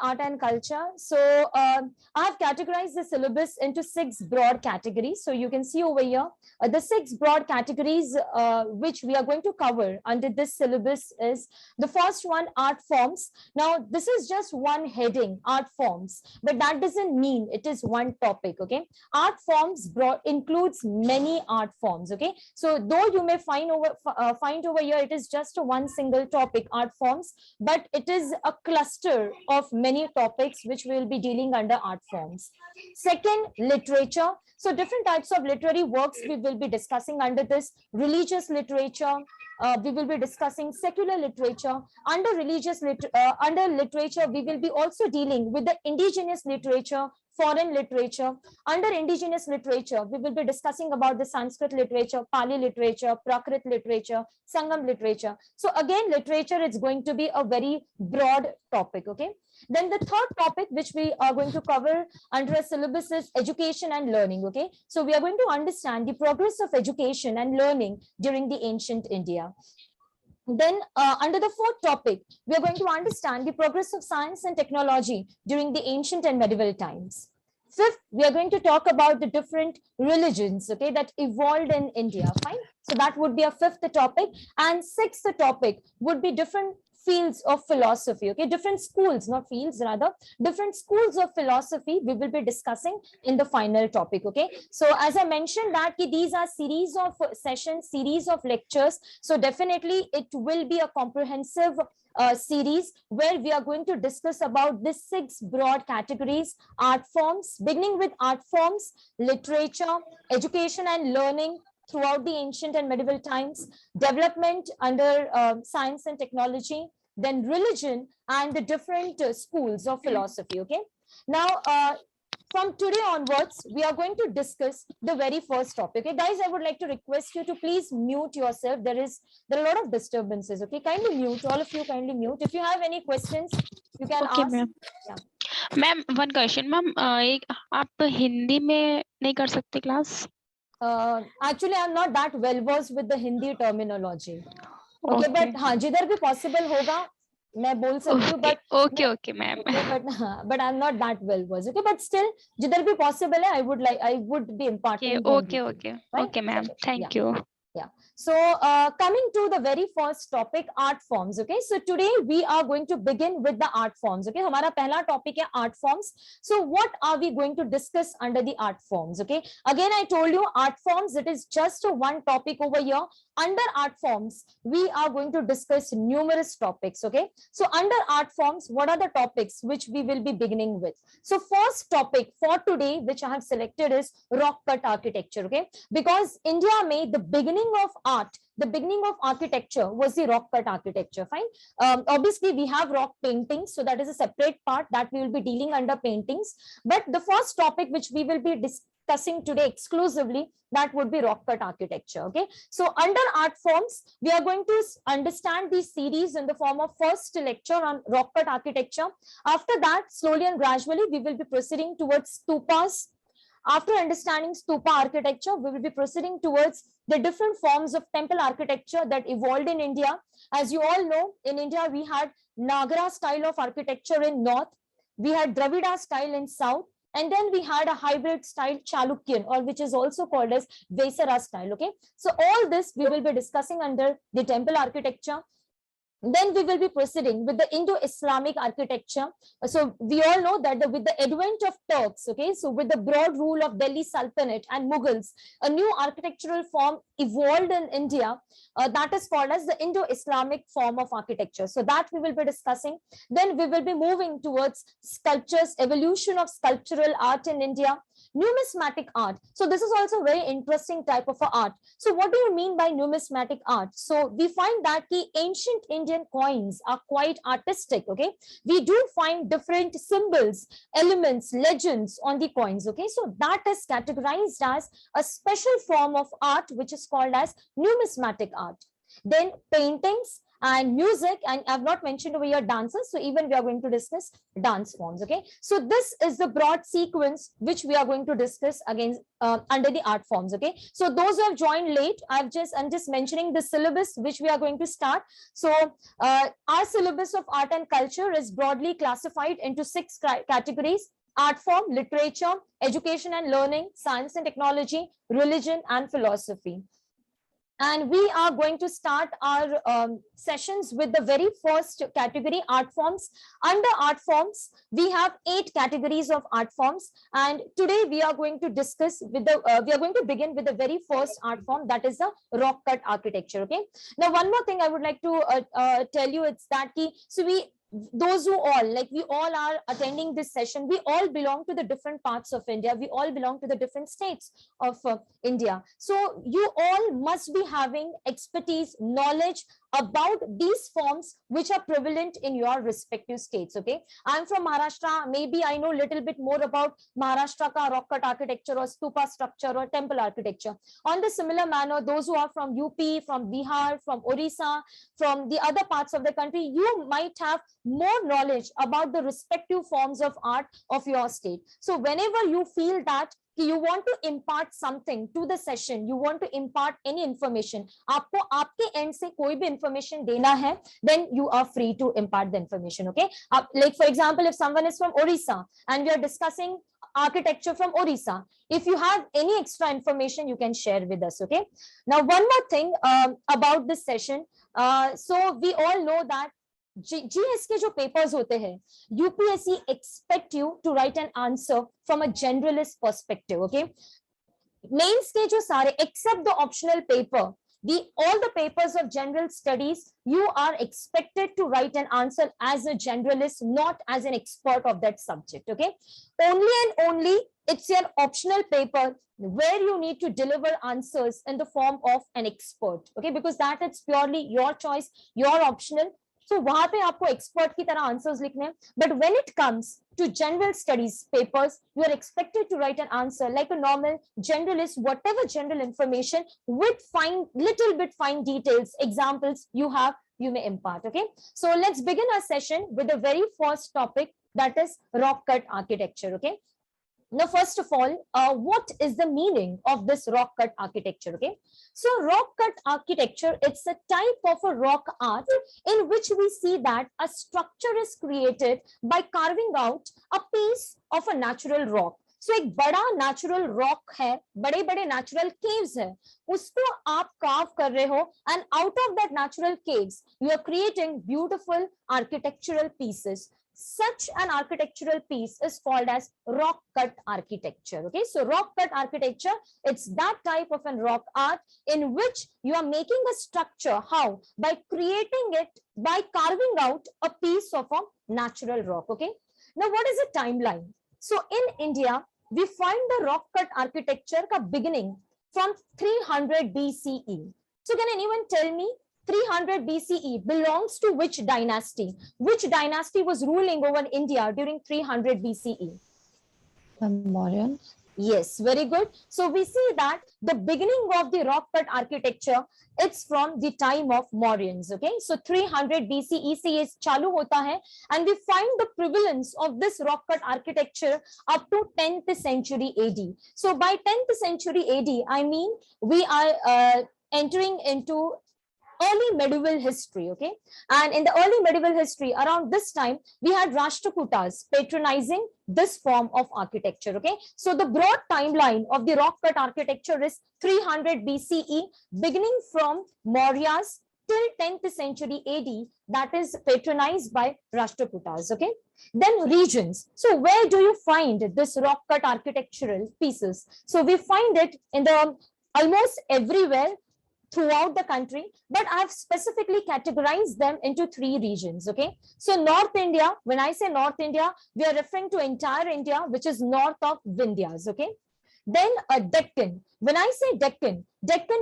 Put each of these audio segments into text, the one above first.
art and culture. So I have categorized the syllabus into 6 broad categories. So you can see over here the 6 broad categories which we are going to cover under this syllabus is the first one, art forms. Now this is just one heading, art forms, but that doesn't mean it is one topic. Okay, art forms includes many art forms. Okay, so though you may find over here it is just a one single topic, art forms, but it is a cluster of many topics which we will be dealing under art forms. Second, literature. So different types of literary works we will be discussing under this. Religious literature, we will be discussing secular literature. Under under literature, we will be also dealing with the indigenous literature, foreign literature. Under indigenous literature, we will be discussing about the Sanskrit literature, Pali literature, Prakrit literature, Sangam literature. So again, literature is going to be a very broad topic. Okay. Then the third topic which we are going to cover under a syllabus is education and learning. Okay, so we are going to understand the progress of education and learning during the ancient India. Then under the fourth topic, we are going to understand the progress of science and technology during the ancient and medieval times. Fifth, we are going to talk about the different religions, okay, that evolved in India. Fine. So that would be a fifth topic. And sixth topic would be different fields of philosophy. Okay, different schools, not fields, rather different schools of philosophy we will be discussing in the final topic. Okay, so as I mentioned that these are series of sessions, series of lectures, so definitely it will be a comprehensive series where we are going to discuss about the 6 broad categories: art forms, beginning with art forms, literature, education and learning throughout the ancient and medieval times, development under science and technology, then religion and the different schools of philosophy. Okay, now from today onwards, we are going to discuss the very first topic. Okay, guys, I would like to request you to please mute yourself. There are a lot of disturbances. Okay, kindly mute, all of you kindly mute. If you have any questions, you can Okay, ask. ma'am. Yeah. Ma'am one question ma'am, एक आप हिंदी में नहीं कर सकते class? Actually, I'm not that well versed with the Hindi terminology. Okay, Okay. but हाँ जिधर भी possible होगा मैं बोल सकती हूँ, but okay ma'am. but I'm not that well versed. Okay, but still जिधर भी possible है, I would be imparting. Okay ma'am, thank you. Yeah. So coming to the very first topic, art forms. Okay, so today we are going to begin with the art forms. Okay, हमारा पहला topic है art forms. So what are we going to discuss under the art forms? Okay, again I told you art forms, it is just one topic over here. Under art forms, we are going to discuss numerous topics. Okay, so under art forms, what are the topics which we will be beginning with? So first topic for today which I have selected is rock cut architecture. Okay, because India made the beginning of art, the beginning of architecture was the rock cut architecture. Fine. Obviously we have rock paintings, so that is a separate part that we will be dealing under paintings, but the first topic which we will be discussing today exclusively, that would be rock cut architecture. Okay, so under art forms, we are going to understand this series in the form of first lecture on rock cut architecture. After that, slowly and gradually we will be proceeding towards stupas. After understanding stupa architecture, we will be proceeding towards the different forms of temple architecture that evolved in India. As you all know, in India, we had Nagara style of architecture in north, we had Dravida style in south, and then we had a hybrid style Chalukyan, or which is also called as Vesara style. Okay, so all this we will be discussing under the temple architecture. Then we will be proceeding with the Indo-Islamic architecture. So we all know that with the advent of Turks, okay, so with the broad rule of Delhi Sultanate and Mughals, a new architectural form evolved in India that is called as the Indo-Islamic form of architecture. So that we will be discussing. Then we will be moving towards sculptures, evolution of sculptural art in India, numismatic art. So this is also a very interesting type of art. So what do you mean by numismatic art? So we find that the ancient Indian coins are quite artistic. Okay, we do find different symbols, elements, legends on the coins. Okay, so that is categorized as a special form of art which is called as numismatic art. Then paintings. and music, and I've not mentioned over here dances, so even we are going to discuss dance forms. Okay, so this is the broad sequence which we are going to discuss again under the art forms. Okay, so those who have joined late, I'm just mentioning the syllabus which we are going to start. So our syllabus of art and culture is broadly classified into 6 categories: art form, literature, education and learning, science and technology, religion and philosophy. And we are going to start our sessions with the very first category, art forms. Under art forms, we have 8 categories of art forms, and today we are going to discuss with the we are going to begin with the very first art form, that is the rock cut architecture. Okay, now one more thing I would like to tell you, it's that those who all, like we all are attending this session, we all belong to the different parts of India, we all belong to the different states of India. So you all must be having expertise, knowledge about these forms which are prevalent in your respective states. Okay, I'm from Maharashtra, maybe I know little bit more about Maharashtra ka rock cut architecture or stupa structure or temple architecture. On the similar manner, those who are from UP, from Bihar, from Orissa, from the other parts of the country, you might have more knowledge about the respective forms of art of your state. So whenever you feel that you want to impart something to the session, you want to impart any information, आपको आपके end से कोई भी information देना है, then you are free to impart the information. Okay, like for example, if someone is from Orissa and we are discussing architecture from Orissa, if you have any extra information, you can share with us. Okay, now one more thing about this session. So we all know that GS के जो papers होते हैं, UPSC expect you to write an answer from a generalist perspective. Okay, mains के जो सारे except the optional paper, all the papers of general studies, you are expected to write an answer as a generalist, not as an expert of that subject. Okay, only and only it's your optional paper where you need to deliver answers in the form of an expert. Okay, because that it's purely your choice, your optional. So वहां पे आपको expert की तरह answers लिखने हैं. But when it comes to general studies papers, you are expected to write an answer like a normal generalist, whatever general information with little bit fine details, examples you have, you may impart. Okay, so let's begin our session with the very first topic, that is rock cut architecture. Okay, now first of all, what is the meaning of this rock cut architecture? Okay, so rock cut architecture, it's a type of a rock art in which we see that a structure is created by carving out a piece of a natural rock. So एक बड़ा natural rock है, बड़े बड़े natural caves है, उसको आप carve कर रहे हो, and out of that natural caves you are creating beautiful architectural pieces. Such an architectural piece is called as rock cut architecture. Okay, so rock cut architecture, it's that type of a rock art in which you are making a structure. How? By creating it, by carving out a piece of a natural rock. Okay, now what is the timeline? So in India, we find the rock cut architecture ka beginning from 300 BCE. So can anyone tell me 300 BCE belongs to which dynasty? Which dynasty was ruling over India during 300 BCE? The Mauryans. Yes, very good. So we see that the beginning of the rock cut architecture, it's from the time of Mauryans. Okay, so 300 BCE से ये चालू होता है, and we find the prevalence of this rock cut architecture up to 10th century AD. So by 10th century AD, I mean we are entering into early medieval history. Okay, and in the early medieval history, around this time, we had Rashtrakutas patronizing this form of architecture. Okay, so the broad timeline of the rock cut architecture is 300 BCE, beginning from Mauryas till 10th century AD, that is patronized by Rashtrakutas. Okay, then regions. So where do you find this rock cut architectural pieces? So we find it in the almost everywhere throughout the country, but I've specifically categorized them into 3 regions. Okay, so North India, when I say North India, we are referring to entire India, which is north of Vindhyas. Okay, then Deccan. When I say Deccan,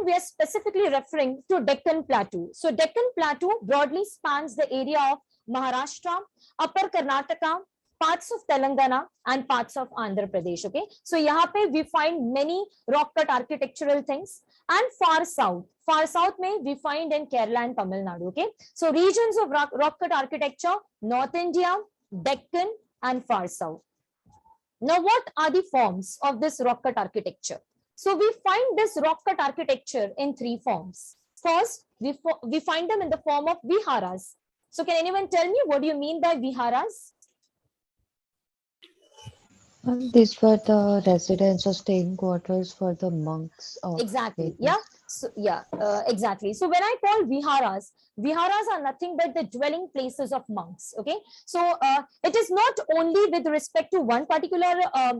we are specifically referring to Deccan Plateau. So Deccan Plateau broadly spans the area of Maharashtra, Upper Karnataka, parts of Telangana and parts of Andhra Pradesh. Okay, so यहाँ पे we find many rock cut architectural things. and far south. Far south may we find in Kerala and Tamil Nadu. Okay, so regions of rock cut architecture: North India, Deccan, and far south. Now, what are the forms of this rock cut architecture? So we find this rock cut architecture in three forms. First, we find them in the form of viharas. So can anyone tell me what do you mean by viharas? These were the residence or staying quarters for the monks of Exactly. Vedas. Yeah. So yeah, exactly. So when I call viharas, viharas are nothing but the dwelling places of monks. Okay. So it is not only with respect to one particular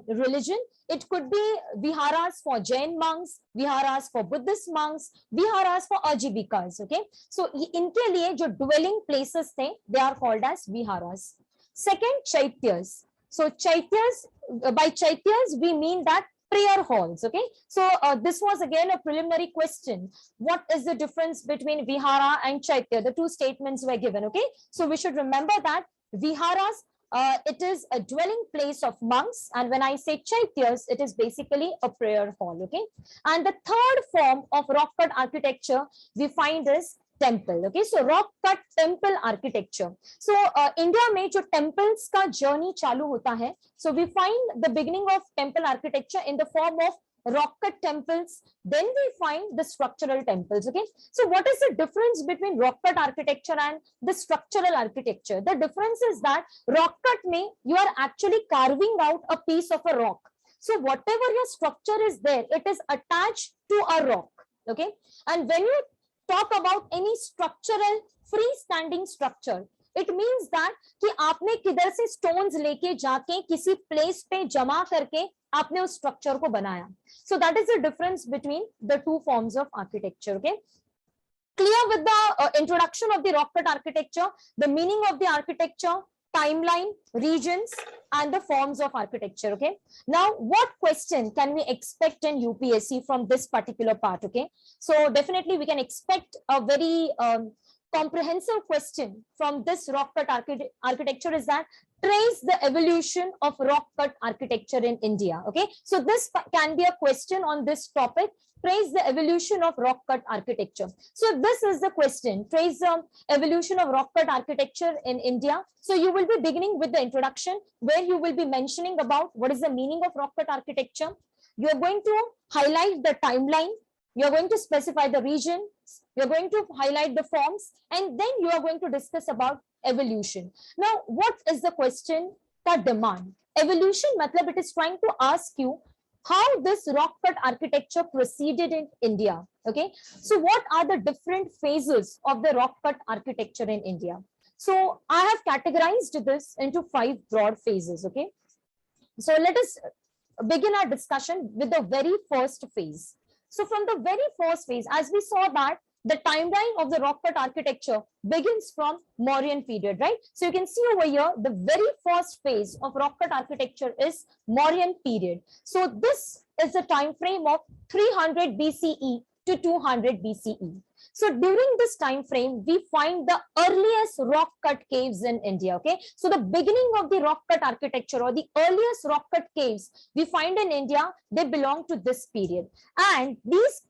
religion. It could be viharas for Jain monks, viharas for Buddhist monks, viharas for ajivikas. Okay. So इनके लिए जो dwelling places थे, they are called as viharas. Second, chaityas. So chaityas, by chaityas we mean that prayer halls. Okay, so this was again a preliminary question. What is the difference between vihara and chaitya? The two statements were given. Okay, so we should remember that viharas, it is a dwelling place of monks, and when I say chaityas, it is basically a prayer hall. Okay, and the third form of rock cut architecture we find is temple. Okay, so rock cut temple architecture. So India में जो temples का journey चालू होता है, so we find the beginning of temple architecture in the form of rock cut temples. Then we find the structural temples. Okay, so what is the difference between rock cut architecture and the structural architecture? The difference is that rock cut में you are actually carving out a piece of a rock. So whatever your structure is there, it is attached to a rock. Okay, and when you talk about any structural freestanding structure, it means that कि आपने किधर से stones लेके जाके किसी place पे जमा करके आपने उस structure को बनाया. So that is the difference between the two forms of architecture. Okay, clear with the introduction of the rock cut architecture, the meaning of the architecture, timeline, regions, and the forms of architecture. Okay, now what question can we expect in UPSC from this particular part? Okay, so definitely we can expect a very comprehensive question from this rock cut architecture, is that trace the evolution of rock cut architecture in India. Okay, so this can be a question on this topic: trace the evolution of rock cut architecture. So this is the question: trace the evolution of rock cut architecture in India. So you will be beginning with the introduction, where you will be mentioning about what is the meaning of rock cut architecture. You are going to highlight the timeline, you are going to specify the region, you are going to highlight the forms, and then you are going to discuss about evolution. Now, what is the question ka demand? Evolution matlab it is trying to ask you how this rock cut architecture proceeded in India. Okay, so what are the different phases of the rock cut architecture in India? So I have categorized this into 5 broad phases. Okay, so let us begin our discussion with the very first phase. So from the very first phase, as we saw that the timeline of the rock cut architecture begins from Mauryan period, right? So you can see over here, the very first phase of rock cut architecture is Mauryan period. So this is the time frame of 300 BCE to 200 BCE. So during this time frame, we find the earliest rock cut caves in India. Okay, so the beginning of the rock cut architecture, or the earliest rock cut caves we find in India, they belong to this period. And these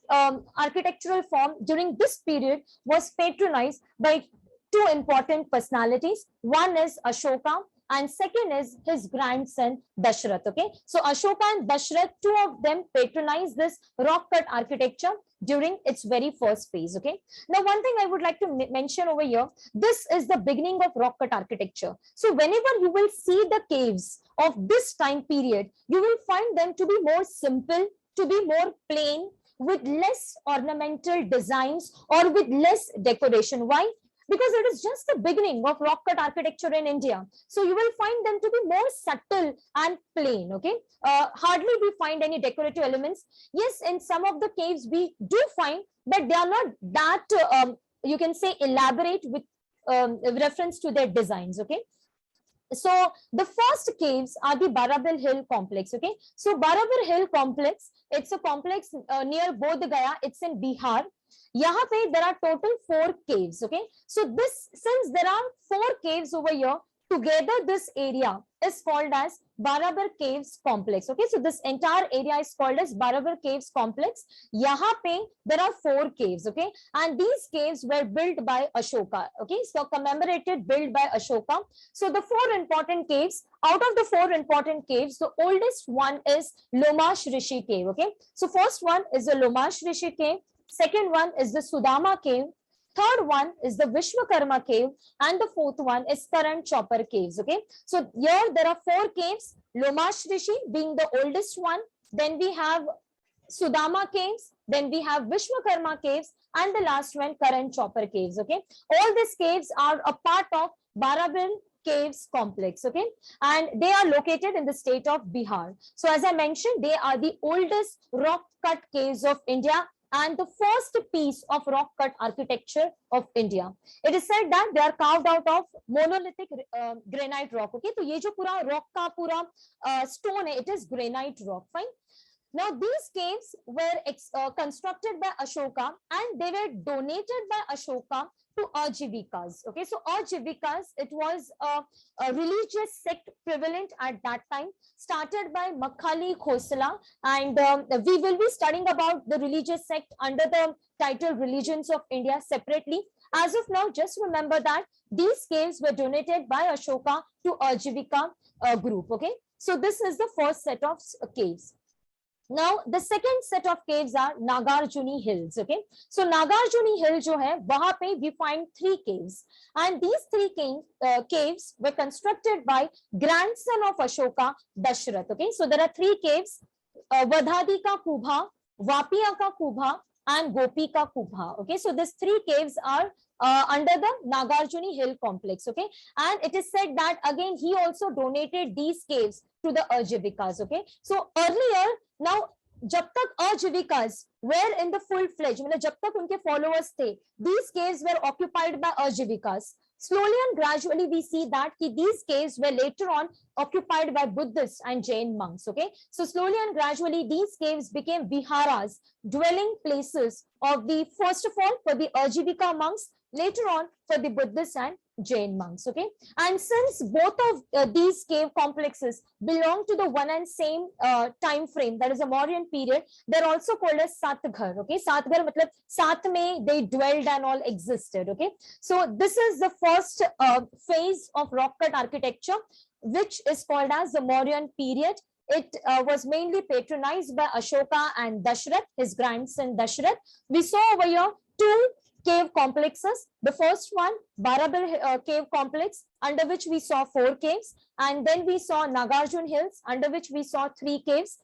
architectural form during this period was patronized by 2 important personalities. One is Ashoka, and second is his grandson Dashrath. Okay, so Ashoka and Dashrath, 2 of them patronized this rock cut architecture during its very first phase. Okay, now one thing I would like to mention over here, this is the beginning of rock cut architecture. So whenever you will see the caves of this time period, you will find them to be more simple, to be more plain, with less ornamental designs or with less decoration. Why? Because it is just the beginning of rock cut architecture in India. So you will find them to be more subtle and plain. Okay, hardly we find any decorative elements. Yes, in some of the caves we do find, but they are not that you can say elaborate with reference to their designs. Okay, so the first caves are the Barabil Hill complex. Okay, so Barabil Hill complex, it's a complex near Bodh Gaya. It's in Bihar. Yahan pe there are total 4 caves. Okay, so this, since there are 4 caves over here, together this area is called as Barabar Caves Complex. Okay, so this entire area is called as Barabar Caves Complex. Yahan pe there are 4 caves. Okay, and these caves were built by Ashoka. Okay, so commemorated, built by Ashoka. So the 4 important caves, out of the 4 important caves, the oldest one is Lomash Rishi Cave. Okay, so first one is the Lomash Rishi Cave, second one is the Sudama Cave, third one is the Vishwakarma Cave, and the fourth one is Karan Chopper Caves. Okay, so here there are 4 caves, Lomash Rishi being the oldest one, then we have Sudama Caves, then we have Vishwakarma Caves, and the last one Karan Chopper Caves. Okay, all these caves are a part of Barabar Caves Complex. Okay, and they are located in the state of Bihar. So as I mentioned, they are the oldest rock cut caves of India and the first piece of rock cut architecture of India. It is said that they are carved out of monolithic granite rock. Okay, तो ये जो पूरा rock का पूरा stone है, it is granite rock. Fine. Now, these caves were constructed by Ashoka and they were donated by Ashoka to Ajivikas. Okay, so Ajivikas, it was a religious sect prevalent at that time, started by Makhali Khosla, and we will be studying about the religious sect under the title Religions of India separately. As of now, just remember that these caves were donated by Ashoka to Ajivika group. Okay, so this is the first set of caves. Now, the second set of caves are Nagarjuni Hills. Okay, so Nagarjuni Hill जो है वहां पे we find 3 caves, and these 3 caves were constructed by grandson of Ashoka, Dashrath. Okay, so there are 3 caves, Vadhadi ka Kubha, Vapiya ka Kubha, and Gopi ka Kubha. Okay, so these 3 caves are under the Nagarjuni Hill complex. Okay, and it is said that again he also donated these caves to the Ajivikas. Okay, so earlier, now जब तक अजीविकास were in the full fledged, मतलब जब तक उनके followers थे, these caves were occupied by ajivikas. Slowly and gradually we see that these caves were later on occupied by Buddhists and Jain monks. Okay, so slowly and gradually these caves became viharas, dwelling places of the, first of all for the Ajivika monks, later on for the Buddhists and Jain monks. Okay, and since both of these cave complexes belong to the one and same time frame, that is a Mauryan period, they're also called as Satghar. Okay, Satghar matlab साथ में they dwelled and all existed. Okay, so this is the first phase of rock cut architecture, which is called as the Mauryan period. It was mainly patronized by Ashoka and Dashrath, his grandson Dashrath. We saw over here 2 cave complexes. The first one, Barabar cave complex, under which we saw 4 caves, and then we saw Nagarjun Hills, under which we saw 3 caves.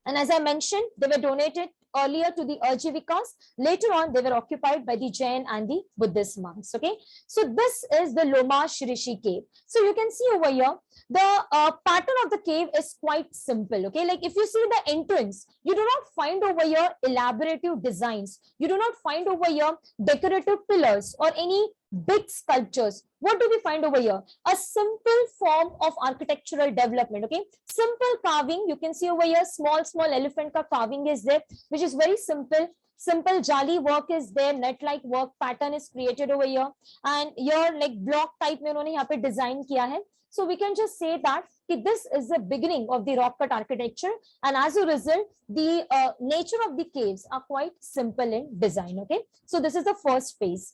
And as I mentioned, they were donated earlier to the Ajivikas. Later on, they were occupied by the Jain and the Buddhist monks. Okay, so this is the Lomash Rishi cave. So you can see over here, the pattern of the cave is quite simple. Okay, like if you see the entrance, you do not find over here elaborative designs. You do not find over here decorative pillars or any big sculptures. What do we find over here? A simple form of architectural development. Okay, simple carving. You can see over here small elephant ka carving is there, which is very simple. Simple jali work is there, net like work pattern is created over here, and here like block type में उन्होंने यहाँ पे design किया है. So we can just say that this is the beginning of the rock cut architecture, and as a result, the nature of the caves are quite simple in design. Okay, so this is the first phase.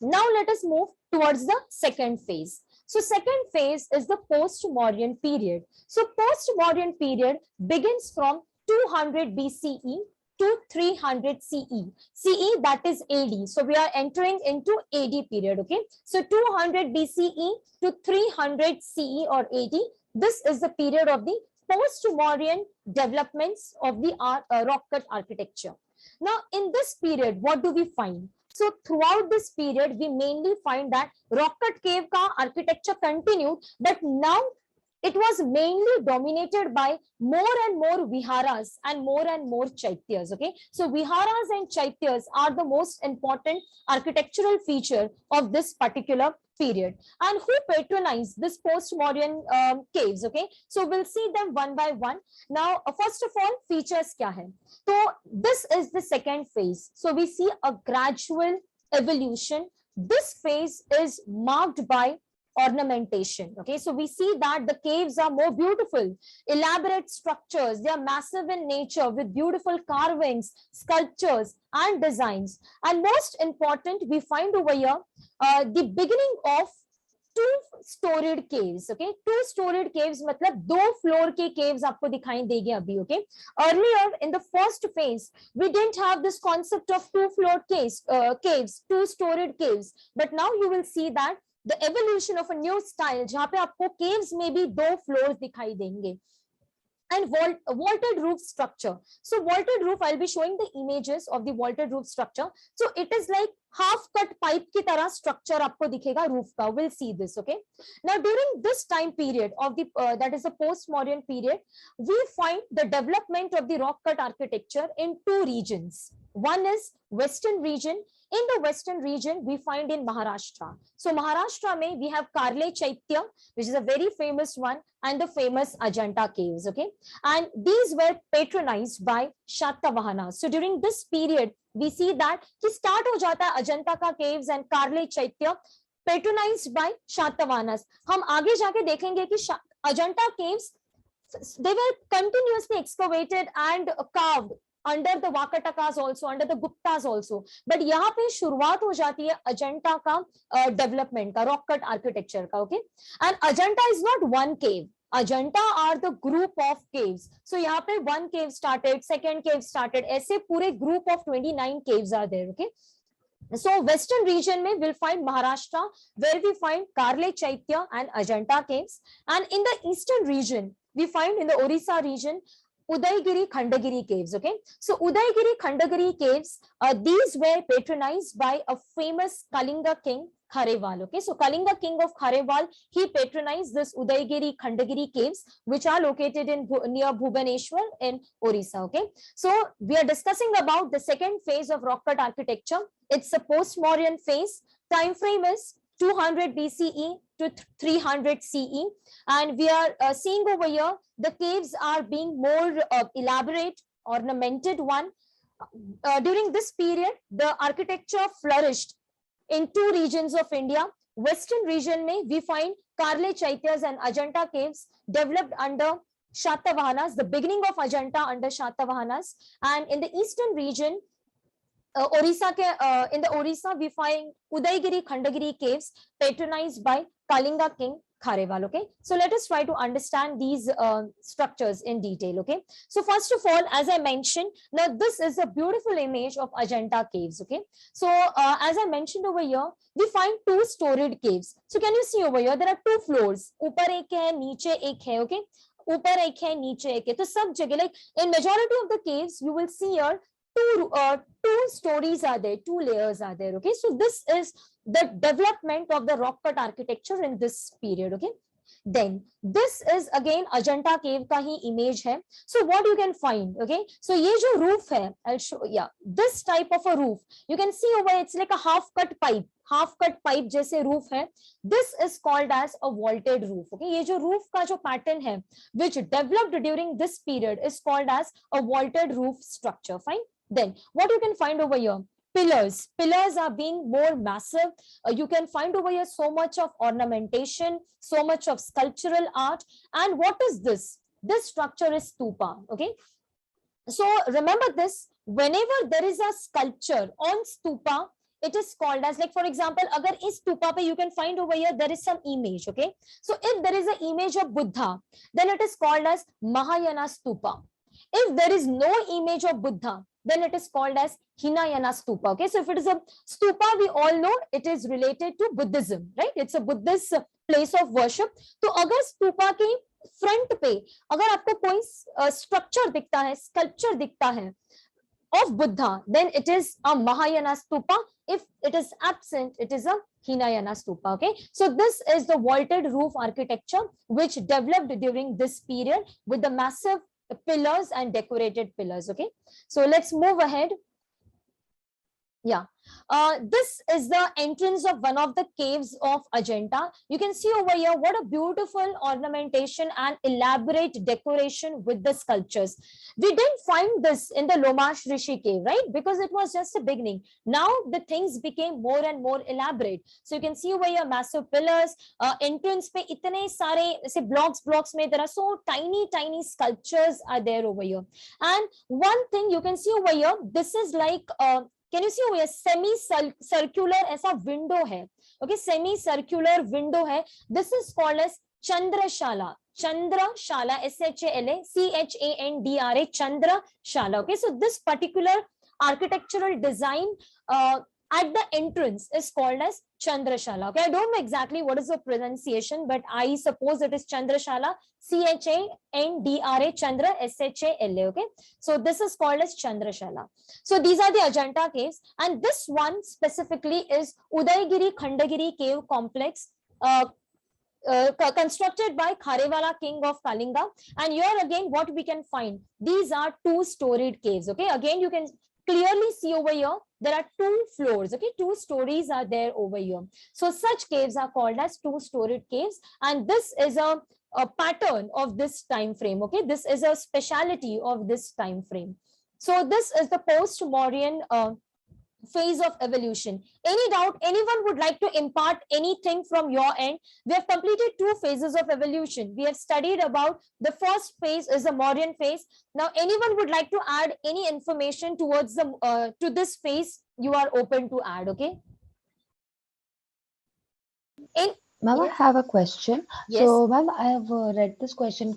Now let us move towards the second phase. So second phase is the post-Mauryan period. So post-Mauryan period begins from 200 BCE to 300 CE. CE, that is AD. So we are entering into AD period. Okay, so 200 BCE to 300 CE or AD. This is the period of the post-Mauryan developments of the rock cut architecture. Now in this period, what do we find? So throughout this period, we mainly find that rock cut cave ka architecture continued, but now it was mainly dominated by more and more viharas and more chaityas. Okay, so viharas and chaityas are the most important architectural feature of this particular period. And who patronized this post-Mauryan caves? Okay, so we'll see them one by one. Now, first of all, features kya hai? So this is the second phase. So we see a gradual evolution. This phase is marked by ornamentation. Okay, so we see that the caves are more beautiful, elaborate structures. They are massive in nature with beautiful carvings, sculptures, and designs. And most important, we find over here the beginning of two-storied caves. Okay, two-storied caves मतलब दो floor के caves आपको दिखाई देंगे अभी. Okay, earlier in the first phase we didn't have this concept of two-floor caves, two-storied caves, but now you will see that the evolution of a new style जहाँ पे आपको caves में भी दो floors दिखाई देंगे. And vaulted roof structure. So vaulted roof, I'll be showing the images of the vaulted roof structure. So it is like half cut pipe की तरह structure आपको दिखेगा roof का. We'll see this. Okay, now during this time period of the that is the post-modern period, we find the development of the rock cut architecture in two regions. One is western region. In the western region, we find in Maharashtra. So Maharashtra mein we have Karle Chaitya, which is a very famous one, and the famous Ajanta caves. Okay, and these were patronized by Shatavahanas. So during this period, we see that he start ho jata hai Ajanta ka caves and Karle Chaitya patronized by Shatavahanas. हम आगे जाके देखेंगे कि Ajanta caves, they were continuously excavated and carved under the Vakatakas also, under the Guptas also. But यहाँ पे शुरुआत हो जाती है अजंता का development का, rock cut architecture का. Okay, and Ajanta is not one cave. Ajanta are the group of caves. So यहाँ पे one cave started, second cave started, ऐसे पूरे group of 29 caves are there. Okay, so western region में we'll find Maharashtra, where we find Karle Chaitya and Ajanta caves, and in the eastern region we find in the Orissa region Udaygiri Khandagiri caves. Okay, so Udaygiri Khandagiri caves, these were patronized by a famous Kalinga king Khareval. Okay, so Kalinga king of Khareval, he patronized this Udaygiri Khandagiri caves, which are located in near Bhubaneswar in Orissa. Okay, so we are discussing about the second phase of rock cut architecture. It's a post-Mauryan phase. Time frame is 200 BCE to 300 CE, and we are seeing over here the caves are being more elaborate, ornamented one. During this period, the architecture flourished in two regions of India. Western region में we find Karle Chaityas and Ajanta caves developed under Shatavahanas, the beginning of Ajanta under Shatavahanas, and in the eastern region, Orissa in the Orissa we find Udaygiri Khandagiri caves patronized by Kalinga king Khareval. Okay, so let us try to understand these structures in detail. Okay, so first of all, as I mentioned, now this is a beautiful image of Ajanta caves. Okay, so as I mentioned over here, we find two-storied caves. So can you see over here, there are two floors, ऊपर एक है, नीचे एक है. Okay, ऊपर एक है, नीचे एक है. तो सब जगह, like in majority of the caves, you will see here two stories are there, two layers are there. Okay, so this is the development of the rock cut architecture in this period. Okay, then this is again Ajanta cave का ही image है. So what you can find, okay, so ये जो roof है, I'll show, yeah, this type of a roof you can see over, it's like a half cut pipe जैसे roof है. This is called as a vaulted roof. Okay, ये जो roof का जो pattern है which developed during this period is called as a vaulted roof structure. Fine. Then what you can find over here, pillars are being more massive. You can find over here so much of ornamentation, so much of sculptural art. And what is this structure is stupa. Okay, so remember this, whenever there is a sculpture on stupa, it is called as, like for example, agar is stupa pe you can find over here there is some image. Okay, so if there is an image of Buddha, then it is called as Mahayana stupa. If there is no image of Buddha, then it is called as Hinayana stupa. Okay, so if it is a stupa, we all know it is related to Buddhism, right? It's a Buddhist place of worship. तो अगर stupa के front पे अगर आपको कोई structure दिखता है, sculpture दिखता है of Buddha, then it is a Mahayana stupa. If it is absent, it is a Hinayana stupa. Okay, so this is the vaulted roof architecture which developed during this period with the massive pillars and decorated pillars. Okay, so let's move ahead. Yeah, this is the entrance of one of the caves of Ajanta. You can see over here what a beautiful ornamentation and elaborate decoration with the sculptures. We didn't find this in the Lomash Rishi cave, right? Because it was just a beginning. Now the things became more and more elaborate. So you can see over here massive pillars, entrance pe itne sare say blocks mein there are so tiny sculptures are there over here. And one thing you can see over here, this is like can you see over here semi circular ऐसा window है, okay, semi circular window है. This is called as Chandrashala. Chandrashala, Chandra, Chandrashala. Okay, so this particular architectural design at the entrance is called as Chandrashala. Okay, I don't know exactly what is the pronunciation, but I suppose it is Chandrashala, Chandra, Chandra, Shala. Okay, so this is called as Chandrashala. So these are the Ajanta caves, and this one specifically is Udaygiri Khandagiri cave complex. Constructed by Kharewala king of Kalinga. And here again what we can find, these are two-storied caves. Okay, again you can clearly see over here there are two floors. Okay, two stories are there over here. So such caves are called as two-storied caves, and this is a pattern of this time frame. Okay, this is a speciality of this time frame. So this is the post-Mauryan phase of evolution. Any doubt? Anyone would like to impart anything from your end? We have completed two phases of evolution. We have studied about the first phase is the Mauryan phase. Now, anyone would like to add any information towards the to this phase? You are open to add. Okay. Ma'am, I Yes. have a question. Yes. So, ma'am, I have read this question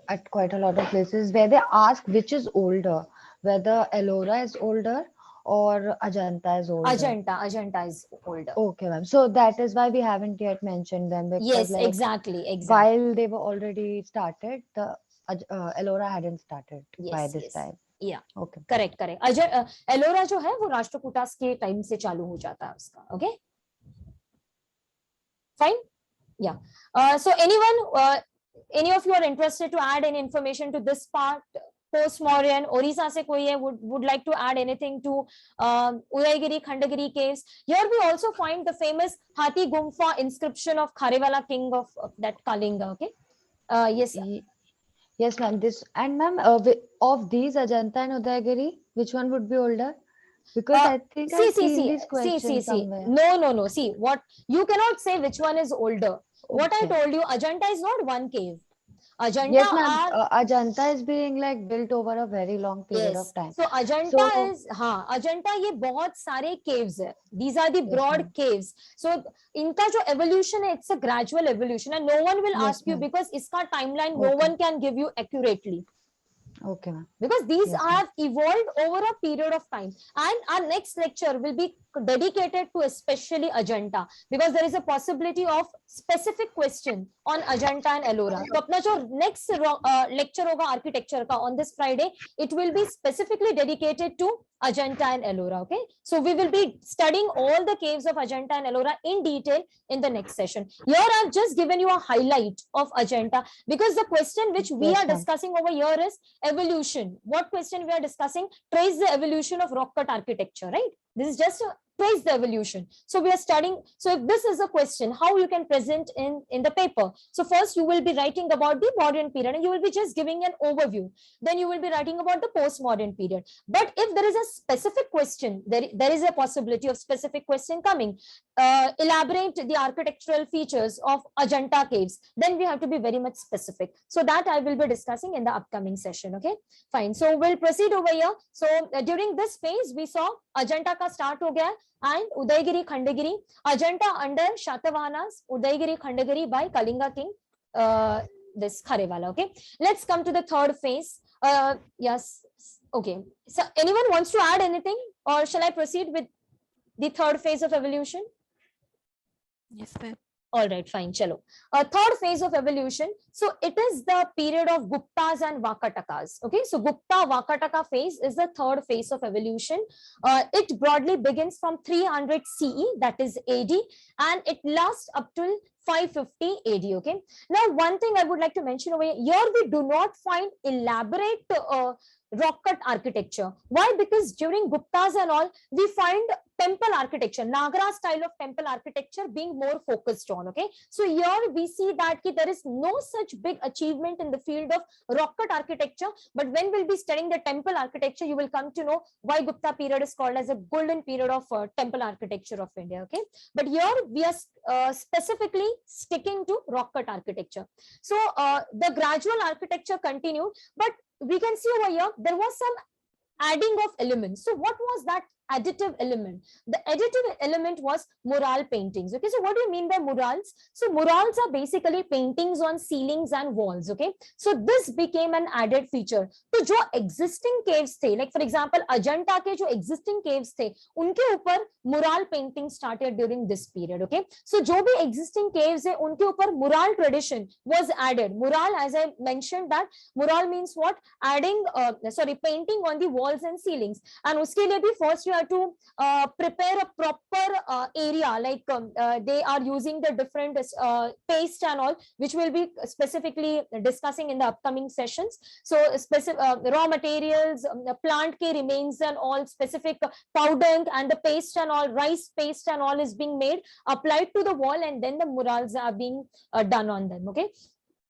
at quite a lot of places where they ask which is older, whether Ellora is older or Ajanta is older. Ajanta is older. Okay, ma'am. So that is why we haven't yet mentioned them, because Yes, like exactly. while they were already started, the Ellora hadn't started by Yes, this yes. time. Yeah. Okay. Correct Ellora जो है वो राष्ट्रकूटास के time से चालू हो जाता है उसका. Okay, fine. Yeah. So anyone, any of you are interested to add any information to this part? Post-Mauryan, Orissa se koi hai would like to add anything to Udaygiri, Khandagiri caves? Here we also find the famous Hathi Gumfa inscription of Kharewala king of that Kalinga. Okay. Yes. Yes, ma'am. This and ma'am, of these Ajanta and Udaygiri, which one would be older? Because I think I've seen these questions somewhere. No. See, what you cannot say which one is older. What I Okay. told you, Ajanta is not one cave. Ajanta Yes, ma'am. are Ajanta is being like built over a very long period of yes. time. So Ajanta So is Ajanta ये बहुत सारे caves है. These are the broad caves. So इनका जो evolution है, it's a gradual evolution, and no one will ask you because इसका timeline no one can give you accurately. Okay, ma'am. Because these have evolved over a period of time, and our next lecture will be dedicated to especially Ajanta, because there is a possibility of specific question on Ajanta and Ellora. So अपना जो next lecture होगा architecture का on this Friday, it will be specifically dedicated to Ajanta and Ellora. Okay, so we will be studying all the caves of Ajanta and Ellora in detail in the next session. Here I've just given you a highlight of Ajanta, because the question which we are discussing over here is evolution. What question we are discussing? Trace the evolution of rock cut architecture, right? This is just a trace the evolution. So we are studying. So if this is a question, how you can present in the paper. So first you will be writing about the modern period, and you will be just giving an overview. Then you will be writing about the post-modern period. But if there is a specific question, there is a possibility of specific question coming. Elaborate the architectural features of Ajanta caves. Then we have to be very much specific. So that I will be discussing in the upcoming session. Okay, fine. So we'll proceed over here. So during this phase, we saw Ajanta ka start ho gaya, and Udaygiri, Khandagiri. Ajanta under Shatavahanas, Udaygiri, Khandagiri by Kalinga king, this Kharewala. Okay, let's come to the third phase. Yes. Okay. So anyone wants to add anything, or shall I proceed with the third phase of evolution? Yes, ma'am. All right, fine. Chalo. Third phase of evolution. So it is the period of Guptas and Vakatakas. Okay, so Gupta Vakataka phase is the third phase of evolution. It broadly begins from 300 CE, that is AD, and it lasts up till 550 AD. Okay, now one thing I would like to mention over here, we do not find elaborate rock cut architecture. Why? Because during Guptas and all, we find temple architecture, Nagara style of temple architecture being more focused on. Okay, so here we see that there is no such big achievement in the field of rock cut architecture, but when we'll be studying the temple architecture, you will come to know why Gupta period is called as a golden period of temple architecture of India. Okay, but here we are specifically sticking to rock cut architecture. So the gradual architecture continued, but we can see over here there was some adding of elements. So what was that additive element? The additive element was mural paintings. Okay, so what do you mean by murals? So murals are basically paintings on ceilings and walls. Okay, so this became an added feature. तो जो existing caves थे, like for example Ajanta के जो existing caves थे, उनके ऊपर mural painting started during this period. Okay, so जो भी existing caves है, उनके ऊपर mural tradition was added. Mural, as I mentioned, that mural means what? Adding painting on the walls and ceilings. And उसके लिए भी first you have to prepare a proper area, like they are using the different paste and all, which we'll be specifically discussing in the upcoming sessions. So specific raw materials, plant ke remains and all, specific powder and the paste and all, rice paste and all is being made, applied to the wall, and then the murals are being done on them. Okay,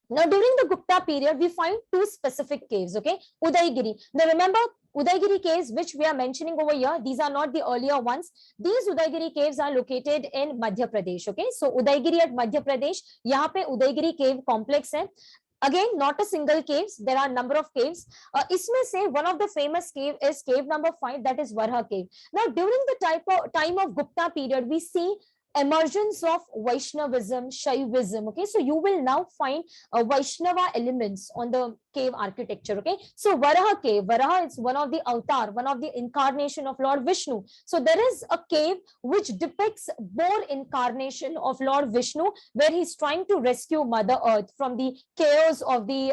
now during the Gupta period we find two specific caves. Okay, Udaygiri. Now remember, Udaygiri caves, which we are mentioning over here, these are not the earlier ones. These Udaygiri caves are located in Madhya Pradesh. Okay, so Udaygiri at Madhya Pradesh, यहाँ पे Udaygiri cave complex है. Again, not a single caves, there are number of caves. इसमें से one of the famous cave is cave number 5, that is Varha cave. Now during the time of Gupta period, we see emergence of Vaishnavism, Shaivism. Okay, so you will now find Vaishnava elements on the cave architecture. Okay, so Varaha cave, Varaha is one of the avatar, one of the incarnation of Lord Vishnu. So there is a cave which depicts more incarnation of Lord Vishnu, where he's trying to rescue Mother Earth from the chaos of the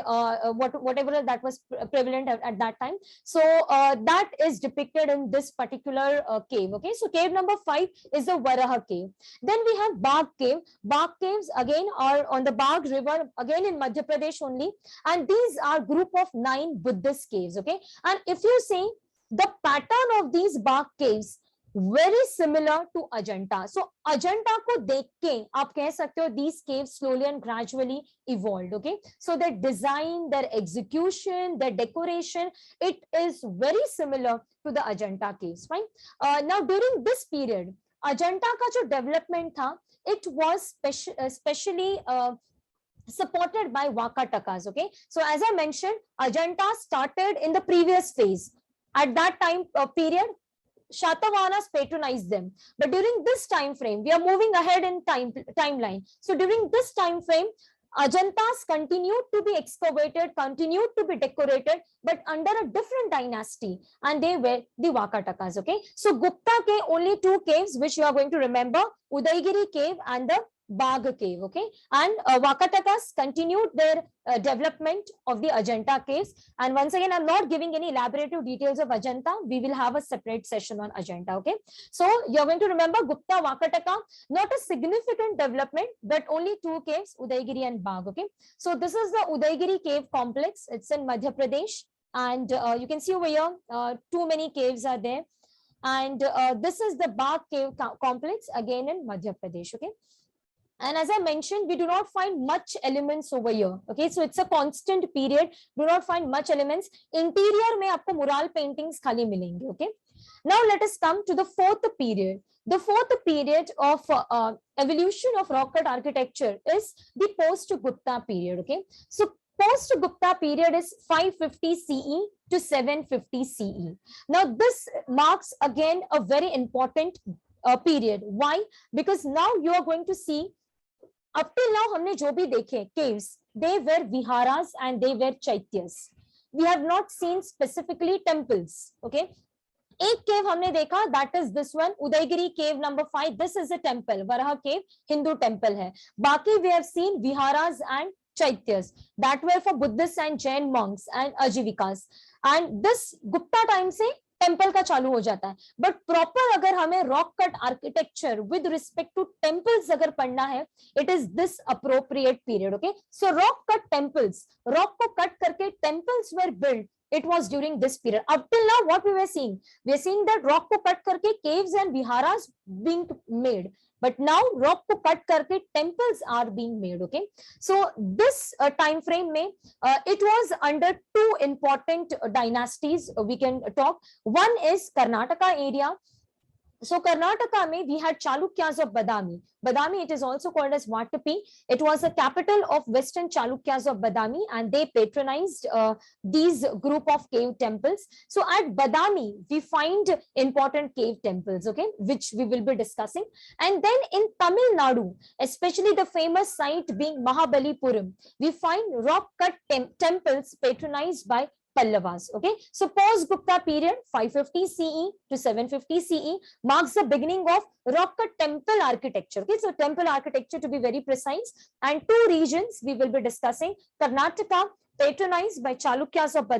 whatever that was prevalent at that time. So that is depicted in this particular cave. Okay, so cave number 5 is the Varaha cave. Then we have Bagh cave. Bagh caves again are on the Bagh river, again in Madhya Pradesh only, and these are group of 9 Buddhist caves. Okay, and if you see the pattern of these Bagh caves, very similar to Ajanta. So Ajanta को देख के आप कह सकते हो these caves slowly and gradually evolved. Okay, so their design, their execution, their decoration, it is very similar to the Ajanta caves. Fine. Now during this period, Ajanta का जो development था, it was specially supported by Vakatakas. Okay, so as I mentioned, Ajanta started in the previous phase. At that time period, Shatavahanas patronized them, but during this time frame, we are moving ahead in timeline. So during this time frame, Ajantas continued to be excavated, continued to be decorated, but under a different dynasty, and they were the Vakatakas. Okay, so Gupta ke only 2 caves which you are going to remember: Udaygiri cave and the Bagh cave. Okay, and Vakatakas continued their development of the Ajanta caves. And once again, I'm not giving any elaborative details of Ajanta. We will have a separate session on Ajanta. Okay, so you're going to remember Gupta, Vakataka, not a significant development, but only 2 caves, Udaygiri and Bagh. Okay, so this is the Udaygiri cave complex. It's in Madhya Pradesh, and you can see over here too many caves are there. And this is the Bagh cave complex, again in Madhya Pradesh. Okay, and as I mentioned, we do not find much elements over here. Okay, so it's a constant period. Do not find much elements. Interior में आपको mural paintings खाली मिलेंगे. Okay, now let us come to the 4th period. The 4th period of evolution of rock cut architecture is the post-Gupta period. Okay, so post-Gupta period is 550 CE to 750 CE. Now this marks again a very important period. Why? Because now you are going to see, up till now हमने जो भी देखे caves, they were viharas and they were chaityas. We have not seen specifically temples. Okay, एक cave हमने देखा, that is this one, Udaygiri cave number 5. This is a temple, Varaha cave, Hindu temple है. बाकी we have seen viharas and Chaityas that were for Buddhists and Jain monks and Ajivikas. And this Gupta time से temple का चालू हो जाता है. But proper अगर हमें rock cut architecture with respect to temples अगर पढ़ना है, it is this appropriate period. Okay, so rock cut temples, rock को कट करके temples were build, it was during this period. Up till now what we were seeing that rock को cut करके caves and viharas being made, but now rock को cut करके temples are being made. Okay, so this time frame में it was under two important dynasties we can talk. One is Karnataka area. So Karnataka mein we had Chalukyas of Badami. Badami, it is also called as Vatapi. It was a capital of Western Chalukyas of Badami, and they patronized these group of cave temples. So at Badami, we find important cave temples, okay, which we will be discussing. And then in Tamil Nadu, especially the famous site being Mahabalipuram, we find rock cut temples patronized by Pallavas. Okay, so post-Gupta period 550 CE to 750 CE marks the beginning of rock cut temple architecture. Okay, so temple architecture to be very precise, and two regions we will be discussing. Karnataka patronized by Chalukyas of